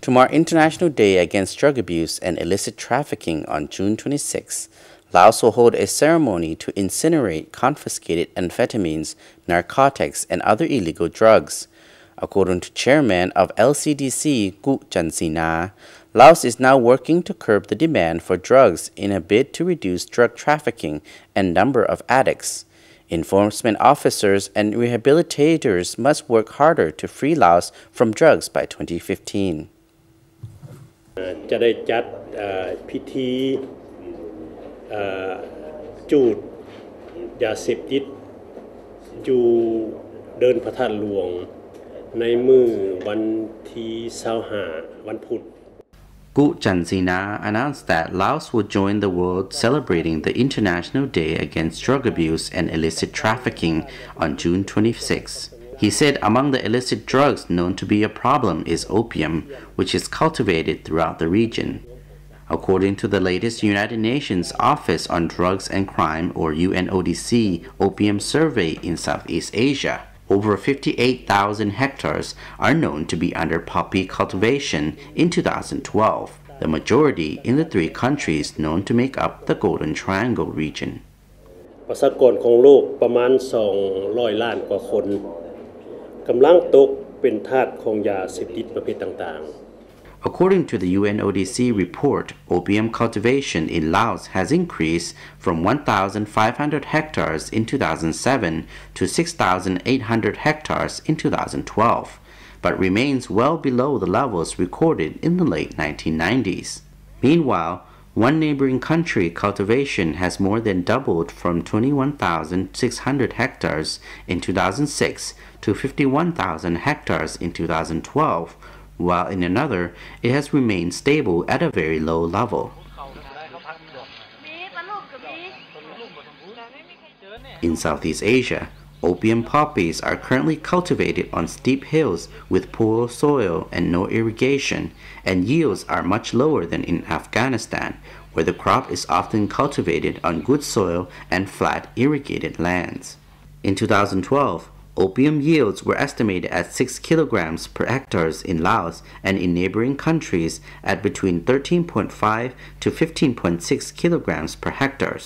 To mark International Day Against Drug Abuse and Illicit Trafficking on June 26, Laos will hold a ceremony to incinerate confiscated amphetamines, narcotics, and other illegal drugs. According to Chairman of LCDC, Kou Chansina, Laos is now working to curb the demand for drugs in a bid to reduce drug trafficking and number of addicts. Enforcement officers and rehabilitators must work harder to free Laos from drugs by 2015. จะได้จัดพิธีจูดยาเสพติดอยู่เดินพระธาตุหลวงในมื้อวันที่25วันพุธ Kou Chansina announced that Laos would join the world celebrating the International Day Against Drug Abuse and Illicit Trafficking on June 26. He said among the illicit drugs known to be a problem is opium, which is cultivated throughout the region. According to the latest United Nations Office on Drugs and Crime, or UNODC, Opium survey in Southeast Asia, over 58,000 hectares are known to be under poppy cultivation in 2012, the majority in the three countries known to make up the Golden Triangle region. ประชากรของโลกประมาณ200 ล้านกว่าคนกำลังตกเป็นทาสของยาเสพติดประเภทต่างๆ According to the UNODC report, opium cultivation in Laos has increased from 1,500 hectares in 2007 to 6,800 hectares in 2012, but remains well below the levels recorded in the late 1990s. Meanwhile, one neighboring country, Cultivation, has more than doubled from 21,600 hectares in 2006 to 51,000 hectares in 2012, while in another, it has remained stable at a very low level. In Southeast Asia, opium poppies are currently cultivated on steep hills with poor soil and no irrigation, and yields are much lower than in Afghanistan, where the crop is often cultivated on good soil and flat irrigated lands. In 2012, opium yields were estimated at 6 kilograms per hectare in Laos and in neighboring countries at between 13.5 to 15.6 kilograms per hectare.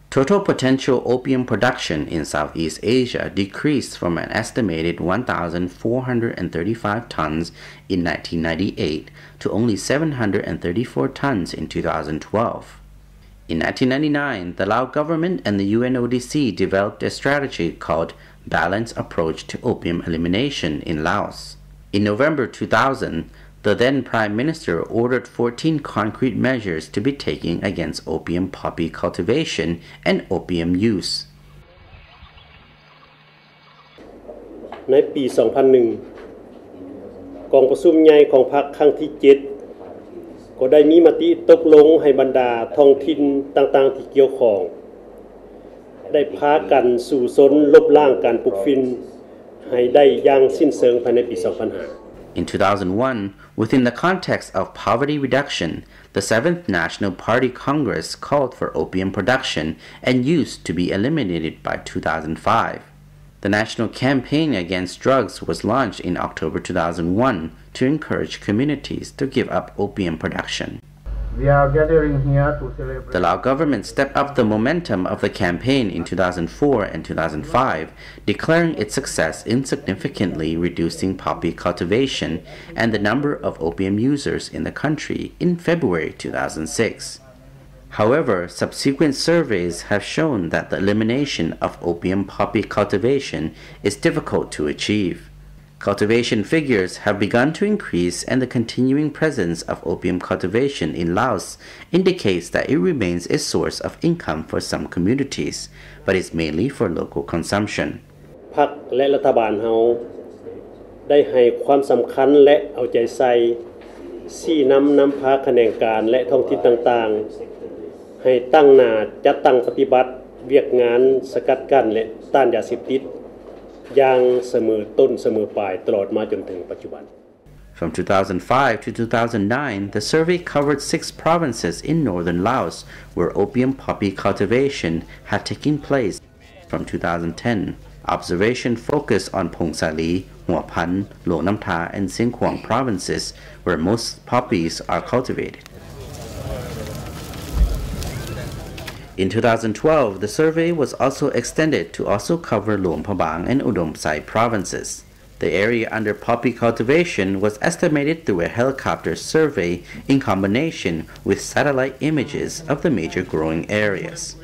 Total potential opium production in Southeast Asia decreased from an estimated 1,435 tons in 1998 to only 734 tons in 2012. In 1999, the Lao government and the UNODC developed a strategy called Balanced Approach to Opium Elimination in Laos. In November 2000, the then Prime Minister ordered 14 concrete measures to be taken against opium poppy cultivation and opium use. ในปี 2001 กองประชุมใหญ่ของพรรคครั้งที่ 7 ก็ได้มีมติตกลงให้บรรดาท้องถิ่นต่างๆที่เกี่ยวข้องได้พากันสู่ซนลบล้างการปลูกฝิ่นให้ได้อย่างสิ้นเชิงภายในปี 2005 In 2001, within the context of poverty reduction, the 7th National Party Congress called for opium production and use to be eliminated by 2005. The national campaign against drugs was launched in October 2001 to encourage communities to give up opium production. We are gathering here to celebrate. The Lao government stepped up the momentum of the campaign in 2004 and 2005, declaring its success in significantly reducing poppy cultivation and the number of opium users in the country in February 2006. However, subsequent surveys have shown that the elimination of opium poppy cultivation is difficult to achieve. Cultivation figures have begun to increase, and the continuing presence of opium cultivation in Laos indicates that it remains a source of income for some communities, but is mainly for local consumption. พรรคและรัฐบาลเฮาได้ให้ความสำคัญและเอาใจใส่ชี้นำพาแขนงการและท้องถิ่นต่างๆให้ตั้งหน้าจัดตั้งปฏิบัติเวียกงานสกัดกั้นและต้านยาเสพติดอย่างเสมอต้นเสมอปลายตลอดมาจนถึงปัจจุบัน From 2005 to 2009, the survey covered 6 provinces in northern Laos where opium poppy cultivation had taken place. From 2010, observation focused on Phongsaly, Hua Pan, Luang Nam Tha, and Sin Quang provinces, where most poppies are cultivated. In 2012, the survey was also extended to also cover Luang Prabang and Udom Sai provinces. The area under poppy cultivation was estimated through a helicopter survey in combination with satellite images of the major growing areas.